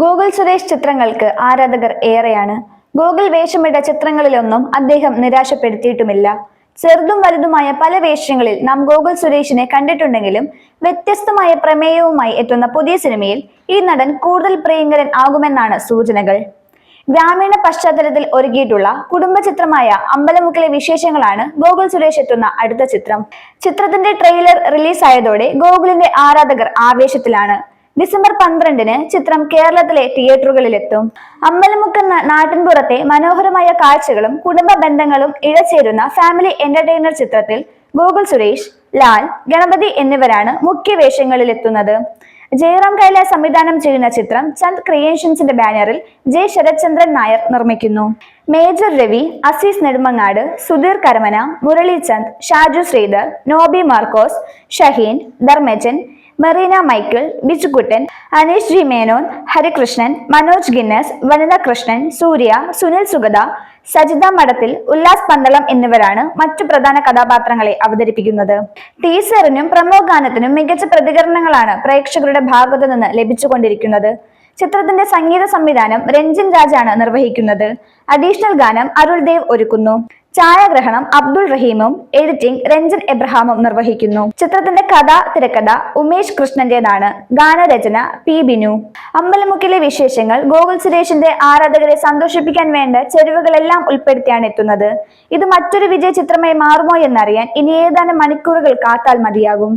ഗോകുൽ സുരേഷ് ചിത്രങ്ങൾക്ക് ആരാധകർ ഏറെയാണ്. ഗോകുൽ വേഷമിട്ട ചിത്രങ്ങളിലൊന്നും അദ്ദേഹം നിരാശപ്പെടുത്തിയിട്ടുമില്ല. ചെറുതും വലുതുമായ പല വേഷങ്ങളിൽ നാം ഗോകുൽ സുരേഷിനെ കണ്ടിട്ടുണ്ടെങ്കിലും വ്യത്യസ്തമായ പ്രമേയവുമായി എത്തുന്ന പുതിയ സിനിമയിൽ ഈ നടൻ കൂടുതൽ പ്രിയങ്കരൻ ആകുമെന്നാണ് സൂചനകൾ. ഗ്രാമീണ പശ്ചാത്തലത്തിൽ ഒരുക്കിയിട്ടുള്ള കുടുംബ ചിത്രമായ അമ്പലമുക്കിലെ വിശേഷങ്ങളാണ് ഗോകുൽ സുരേഷ് എത്തുന്ന അടുത്ത ചിത്രം. ചിത്രത്തിന്റെ ട്രെയിലർ റിലീസായതോടെ ഗോകുലിന്റെ ആരാധകർ ആവേശത്തിലാണ്. ഡിസംബർ 12-ന് ചിത്രം കേരളത്തിലെ തിയേറ്ററുകളിലെത്തും. അമ്പലമുക്കെന്ന നാട്ടിൻപുറത്തെ മനോഹരമായ കാഴ്ചകളും കുടുംബ ബന്ധങ്ങളും ഇഴചേരുന്ന ഫാമിലി എന്റർടൈനർ ചിത്രത്തിൽ ഗോകുൽ സുരേഷ്, ലാൽ, ഗണപതി എന്നിവരാണ് മുഖ്യ വേഷങ്ങളിലെത്തുന്നത്. ജയറാം കൈലാസ് സംവിധാനം ചെയ്യുന്ന ചിത്രം ചന്ദ് ക്രിയേഷൻസിന്റെ ബാനറിൽ ജെ ശരത്ചന്ദ്രൻ നായർ നിർമ്മിക്കുന്നു. മേജർ രവി, അസീസ് നെടുമങ്ങാട്, സുധീർ കരമന, മുരളി ചന്ദ്, ഷാജു ശ്രീധർ, നോബി മാർക്കോസ്, ഷഹീൻ, ധർമ്മജൻ, മെറീന മൈക്കിൾ, ബിജുകുട്ടൻ, അനീഷ് ജി മേനോൻ, ഹരികൃഷ്ണൻ, മനോജ് ഗിന്നസ്, വനിത കൃഷ്ണൻ, സൂര്യ, സുനിൽ സുഗത, സജിത മഠത്തിൽ, ഉല്ലാസ് പന്തളം എന്നിവരാണ് മറ്റു പ്രധാന കഥാപാത്രങ്ങളെ അവതരിപ്പിക്കുന്നത്. ടീസറിനും പ്രമോ ഗാനത്തിനും മികച്ച പ്രതികരണങ്ങളാണ് പ്രേക്ഷകരുടെ ഭാഗത്തു നിന്ന് ലഭിച്ചുകൊണ്ടിരിക്കുന്നത്. ചിത്രത്തിന്റെ സംഗീത സംവിധാനം രഞ്ജിൻ രാജാണ് നിർവഹിക്കുന്നത്. അഡീഷണൽ ഗാനം അരുൾ ദേവ് ഒരുക്കുന്നു. ഛായാഗ്രഹണം അബ്ദുൾ റഹീമും എഡിറ്റിംഗ് രഞ്ജൻ എബ്രഹാമും നിർവഹിക്കുന്നു. ചിത്രത്തിന്റെ കഥ, തിരക്കഥ ഉമേഷ് കൃഷ്ണന്റേതാണ്. ഗാനരചന പി ബിനു. അമ്പലമുക്കിലെ വിശേഷങ്ങൾ ഗോകുൽ സുരേഷിന്റെ ആരാധകരെ സന്തോഷിപ്പിക്കാൻ വേണ്ട ചെരുവുകളെല്ലാം ഉൾപ്പെടുത്തിയാണ് എത്തുന്നത്. ഇത് മറ്റൊരു വിജയ ചിത്രമായി മാറുമോ എന്നറിയാൻ ഇനി ഏതാനും മണിക്കൂറുകൾ കാത്താൽ മതിയാകും.